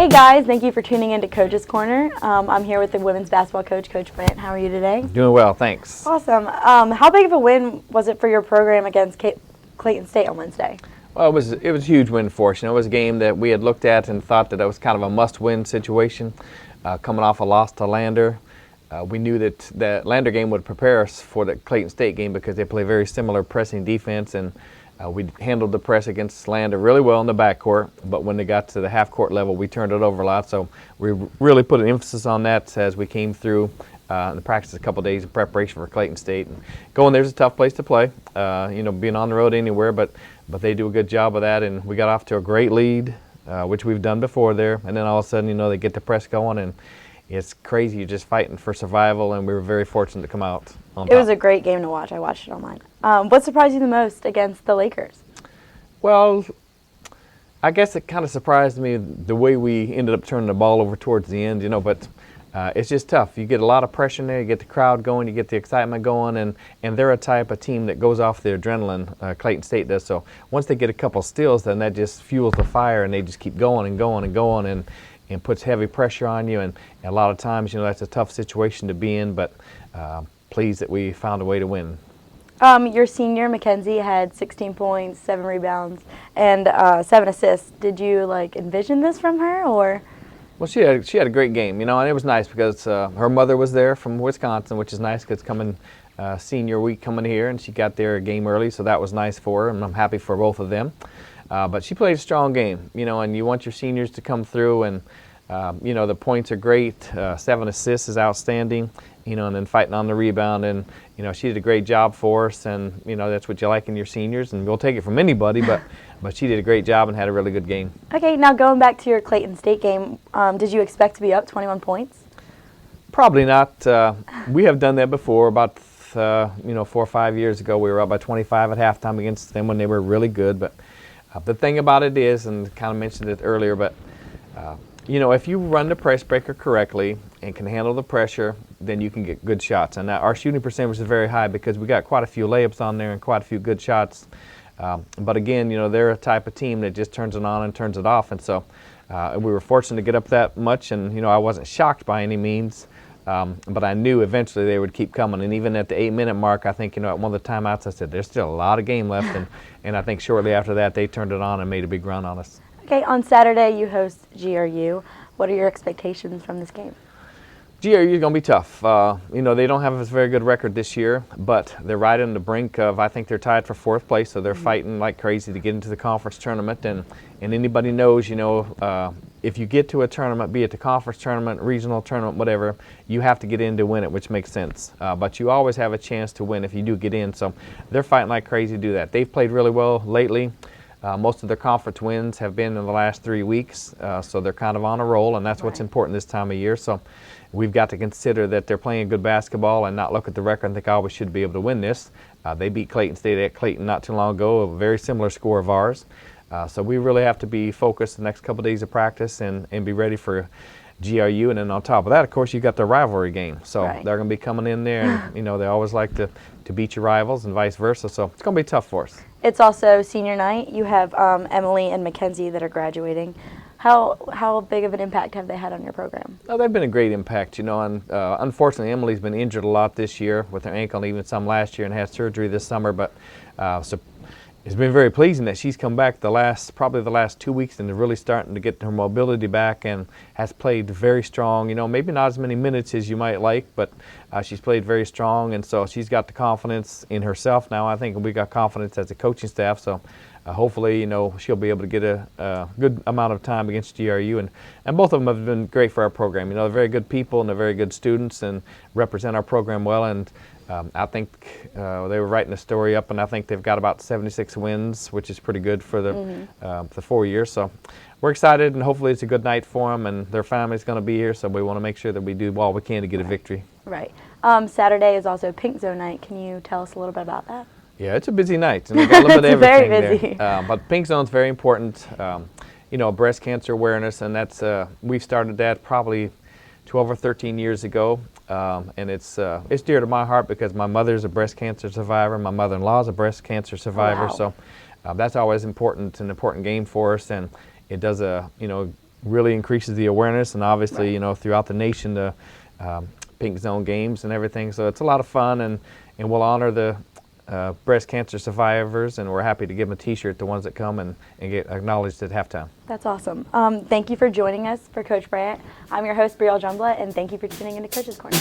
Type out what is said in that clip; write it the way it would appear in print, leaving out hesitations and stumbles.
Hey guys, thank you for tuning in to Coach's Corner. I'm here with the women's basketball coach, Coach Brant. How are you today? Doing well, thanks. Awesome. How big of a win was it for your program against Clayton State on Wednesday? Well, it was a huge win for us. You know, it was a game that we had looked at and thought that it was kind of a must-win situation, coming off a loss to Lander. We knew that the Lander game would prepare us for the Clayton State game because they play very similar pressing defense, and we handled the press against Lander really well in the backcourt, but when they got to the half-court level, we turned it over a lot. So we really put an emphasis on that as we came through in the practice a couple of days in preparation for Clayton State. And going there's a tough place to play, being on the road anywhere, but they do a good job of that, and we got off to a great lead, which we've done before there, and then all of a sudden, they get the press going, and it's crazy. You're just fighting for survival, and we were very fortunate to come out on top. It was a great game to watch. I watched it online. What surprised you the most against the Lakers? Well, I guess it kind of surprised me the way we ended up turning the ball over towards the end, but it's just tough. You get a lot of pressure in there, you get the crowd going, you get the excitement going, and they're a type of team that goes off the adrenaline, Clayton State does. So once they get a couple steals, then that just fuels the fire, and they just keep going and going and going, and puts heavy pressure on you. And a lot of times, that's a tough situation to be in, but pleased that we found a way to win. Your senior, Mackenzie, had 16 points, 7 rebounds, and 7 assists. Did you envision this from her, or? Well, she had a great game, and it was nice because her mother was there from Wisconsin, which is nice because coming senior week coming here, and she got there a game early, so that was nice for her, and I'm happy for both of them. But she played a strong game, and you want your seniors to come through, and the points are great. 7 assists is outstanding, and then fighting on the rebound, and she did a great job for us, and that's what you like in your seniors, and we'll take it from anybody, but she did a great job and had a really good game. Okay, now going back to your Clayton State game, did you expect to be up 21 points? Probably not. We have done that before. About 4 or 5 years ago, we were up by 25 at halftime against them when they were really good. But the thing about it is, and kind of mentioned it earlier, but if you run the press breaker correctly and can handle the pressure, then you can get good shots. And our shooting percentage is very high because we got quite a few layups on there and quite a few good shots. But again, they're a type of team that just turns it on and turns it off. And so we were fortunate to get up that much. And, I wasn't shocked by any means. But I knew eventually they would keep coming. And even at the 8-minute mark, I think, at one of the timeouts, I said, there's still a lot of game left. And I think shortly after that, they turned it on and made a big run on us. Okay, on Saturday you host GRU. What are your expectations from this game? GRU is going to be tough. They don't have a very good record this year, but they're right on the brink of, I think they're tied for 4th place, so they're fighting like crazy to get into the conference tournament. And anybody knows, if you get to a tournament, be it the conference tournament, regional tournament, whatever, you have to get in to win it, which makes sense. But you always have a chance to win if you do get in, so they're fighting like crazy to do that. They've played really well lately. Most of their conference wins have been in the last 3 weeks, so they're kind of on a roll, and that's what's important this time of year. So we've got to consider that they're playing good basketball and not look at the record and think, oh, we should be able to win this. They beat Clayton State at Clayton not too long ago, a very similar score of ours. So we really have to be focused the next couple of days of practice and be ready for GRU. And then on top of that, of course, you got the rivalry game. So they're going to be coming in there, and they always like to beat your rivals and vice versa. So it's going to be tough for us. It's also senior night. You have Emily and Mackenzie that are graduating. How big of an impact have they had on your program? Oh, they've been a great impact, and unfortunately Emily's been injured a lot this year with her ankle and even some last year and had surgery this summer, but so it's been very pleasing that she's come back probably the last 2 weeks and is really starting to get her mobility back and has played very strong. Maybe not as many minutes as you might like, but she's played very strong, and so she's got the confidence in herself now. I think we got confidence as a coaching staff, so hopefully, she'll be able to get a good amount of time against GRU, and both of them have been great for our program. They're very good people and they're very good students and represent our program well, and I think they were writing the story up, and I think they've got about 76 wins, which is pretty good for the 4 years. So we're excited, and hopefully it's a good night for them, and their family's going to be here, so we want to make sure that we do all we can to get a victory. Right. Saturday is also Pink Zone night. Can you tell us a little bit about that? Yeah, it's a busy night, and we got a little bit of everything very busy. there. But Pink Zone's very important. Breast cancer awareness, and that's we started that probably 12 or 13 years ago, and it's dear to my heart because my mother's a breast cancer survivor, my mother-in-law is a breast cancer survivor, wow. So that's always important, an important game for us, and it does really increases the awareness, and obviously, you know, throughout the nation, the Pink Zone Games and everything. So it's a lot of fun, and we'll honor the breast cancer survivors, and we're happy to give them a T-shirt, the ones that come and get acknowledged at halftime. That's awesome. Thank you for joining us for Coach Bryant. I'm your host, Brielle Jumbla, and thank you for tuning into Coach's Corner.